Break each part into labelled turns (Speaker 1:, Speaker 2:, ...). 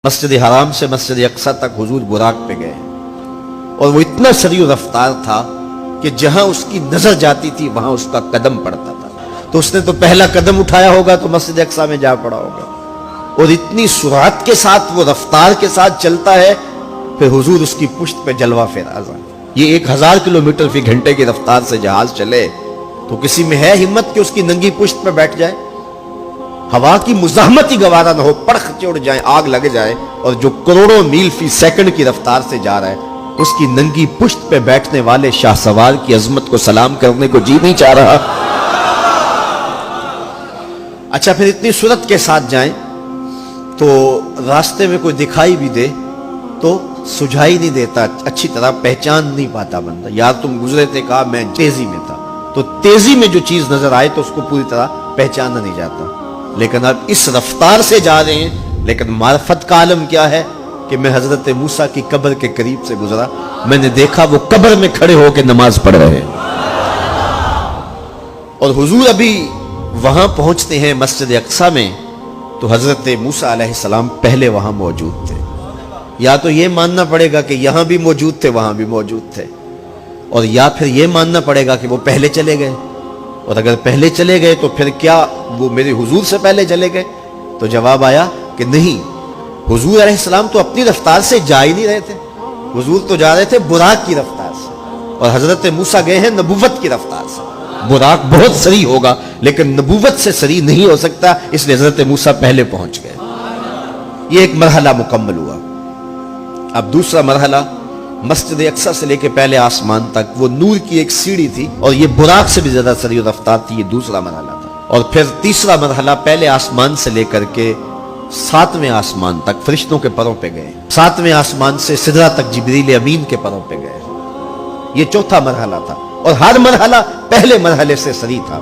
Speaker 1: مسجد حرام سے مسجد اقصی تک حضور براق پہ گئے اور وہ اتنا سریع رفتار تھا کہ جہاں اس کی نظر جاتی تھی وہاں اس کا قدم پڑتا تھا. تو اس نے تو پہلا قدم اٹھایا ہوگا تو مسجد اقصی میں جا پڑا ہوگا. اور اتنی سرعت کے ساتھ وہ رفتار کے ساتھ چلتا ہے، پھر حضور اس کی پشت پہ جلوہ فراز ہے. یہ 1000 کلومیٹر فی گھنٹے کی رفتار سے جہاز چلے تو کسی میں ہے ہمت کہ اس کی ننگی پشت پہ بیٹھ جائے؟ ہوا کی مزاحمت ہی گوارا نہ ہو، پڑخ چڑھ جائے، آگ لگ جائے. اور جو کروڑوں میل فی سیکنڈ کی رفتار سے جا رہا ہے، اس کی ننگی پشت پہ بیٹھنے والے شاہ سوار کی عظمت کو سلام کرنے کو جی نہیں چاہ رہا. اچھا، پھر اتنی سرعت کے ساتھ جائیں تو راستے میں کوئی دکھائی بھی دے تو سجھائی نہیں دیتا، اچھی طرح پہچان نہیں پاتا بندہ. یار تم گزرے تھے، کہا میں تیزی میں تھا. تو تیزی میں جو چیز نظر آئے تو اس کو پوری طرح پہچانا نہیں جاتا. لیکن اب اس رفتار سے جا رہے ہیں، لیکن معرفت کا عالم کیا ہے کہ میں حضرت موسیٰ کی قبر کے قریب سے گزرا، میں نے دیکھا وہ قبر میں کھڑے ہو کے نماز پڑھ رہے ہیں. اور حضور ابھی وہاں پہنچتے ہیں مسجد اقصی میں تو حضرت موسیٰ علیہ السلام پہلے وہاں موجود تھے. یا تو یہ ماننا پڑے گا کہ یہاں بھی موجود تھے، وہاں بھی موجود تھے، اور یا پھر یہ ماننا پڑے گا کہ وہ پہلے چلے گئے. اور اگر پہلے چلے گئے تو پھر کیا وہ میرے حضور سے پہلے چلے گئے؟ تو جواب آیا کہ نہیں، حضور علیہ السلام تو اپنی رفتار سے جا ہی نہیں رہے تھے. حضور تو جا رہے تھے براق کی رفتار سے، اور حضرت موسیٰ گئے ہیں نبوت کی رفتار سے. براق بہت سریع ہوگا لیکن نبوت سے سریع نہیں ہو سکتا، اس لیے حضرت موسیٰ پہلے پہنچ گئے. یہ ایک مرحلہ مکمل ہوا. اب دوسرا مرحلہ مسجد اقصی سے لے کے پہلے آسمان تک وہ نور کی ایک سیڑھی تھی، اور یہ براق سے بھی زیادہ سریع رفتار تھی. یہ دوسرا مرحلہ تھا. اور پھر تیسرا مرحلہ پہلے آسمان سے لے کر کے 7ویں آسمان تک فرشتوں کے پروں پہ گئے. 7ویں آسمان سے سدرہ تک جبریل امین کے پروں پہ گئے. یہ چوتھا مرحلہ تھا، اور ہر مرحلہ پہلے مرحلے سے سریع تھا.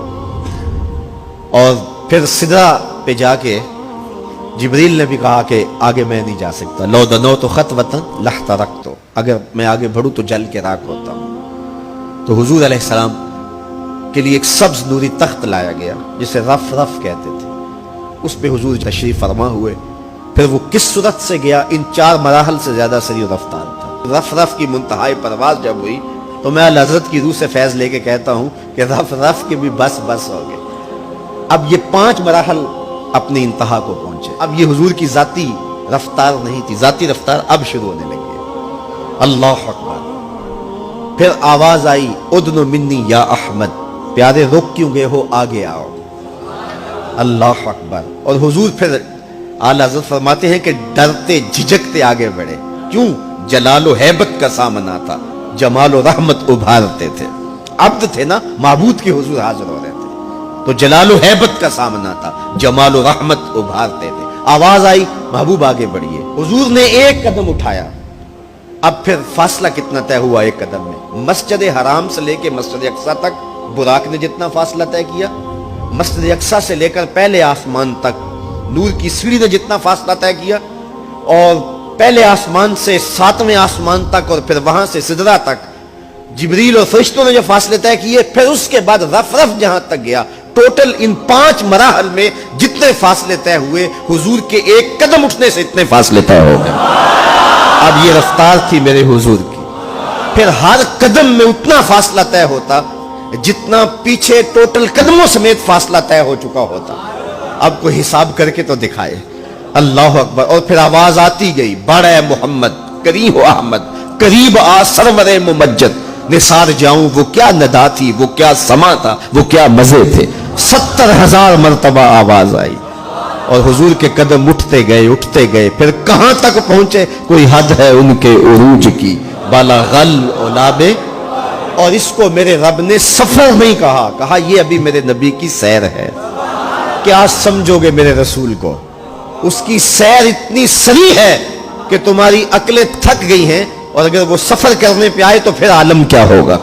Speaker 1: اور پھر سدرہ پہ جا کے جبریل نے بھی کہا کہ آگے میں نہیں جا سکتا. لو دنوت خطوۃ لاحترقت، اگر میں آگے بڑھوں تو جل کے راکھ ہوتا ہوں. تو حضور علیہ السلام کے لیے ایک سبز نوری تخت لایا گیا جسے رف رف کہتے تھے. اس پہ حضور تشریف فرما ہوئے. پھر وہ کس صورت سے گیا؟ ان 4 مراحل سے زیادہ سریع رفتار تھا. رف رف کی منتہائی پرواز جب ہوئی تو میں اعلی حضرت کی روح سے فیض لے کے کہتا ہوں کہ رف رف کے بھی بس بس ہو گئے. اب یہ 5 مراحل اپنی انتہا کو پہنچے. اب یہ حضور کی ذاتی رفتار نہیں تھی، ذاتی رفتار اب شروع ہونے لگی. اللہ اکبر. پھر آواز آئی، ادنو منی یا احمد، پیارے رک کیوں گئے ہو، آگے آؤ. اللہ اکبر. اور حضور پھر اعلی حضرت فرماتے ہیں کہ ڈرتے جھجکتے آگے بڑھے. کیوں؟ جلال و ہیبت کا سامنا تھا، جمال و رحمت ابھارتے تھے. عبد تھے نا، معبود کے حضور حاضر ہو رہے تھے، تو جلال و ہیبت کا سامنا تھا، جمال و رحمت ابھارتے تھے. آواز آئی، محبوب آگے بڑھیے. حضور نے ایک قدم اٹھایا. اب پھر فاصلہ کتنا طے ہوا ایک قدم میں؟ مسجد حرام سے لے کے مسجد اقصی تک براق نے جتنا فاصلہ طے کیا، مسجد اقصی سے لے کر پہلے آسمان تک نور کی سیڑھی نے جتنا فاصلہ طے کیا، اور پہلے آسمان سے 7ویں آسمان تک، اور پھر وہاں سے سدرہ تک جبریل اور فرشتوں نے جو فاصلے طے کیے، پھر اس کے بعد رف رف جہاں تک گیا. ٹوٹل ان 5 مراحل میں جتنے فاصلے طے ہوئے، حضور کے ایک قدم اٹھنے سے اتنے فاصلے طے ہو گئے. اب یہ رفتار تھی میرے حضور کی. پھر ہر قدم میں اتنا فاصلہ طے ہوتا جتنا پیچھے ٹوٹل قدموں سمیت فاصلہ طے ہو چکا ہوتا. اب کوئی حساب کر کے تو دکھائے. اللہ اکبر. اور پھر آواز آتی گئی، بڑھ اے محمد، قریب ہو احمد، قریب آ سرور ممجد. نثار جاؤں وہ کیا ندا تھی، وہ کیا سما تھا، وہ کیا مزے تھے. 70,000 مرتبہ آواز آئی، اور حضور کے قدم اٹھتے گئے. پھر کہاں تک پہنچے؟ کوئی حد ہے ان کے عروج کی، بالا غل اولابے. اور اس کو میرے رب نے سفر نہیں کہا یہ ابھی میرے نبی کی سیر ہے. کیا سمجھو گے میرے رسول کو؟ اس کی سیر اتنی سریع ہے کہ تمہاری عقلیں تھک گئی ہیں، اور اگر وہ سفر کرنے پہ آئے تو پھر عالم کیا ہوگا.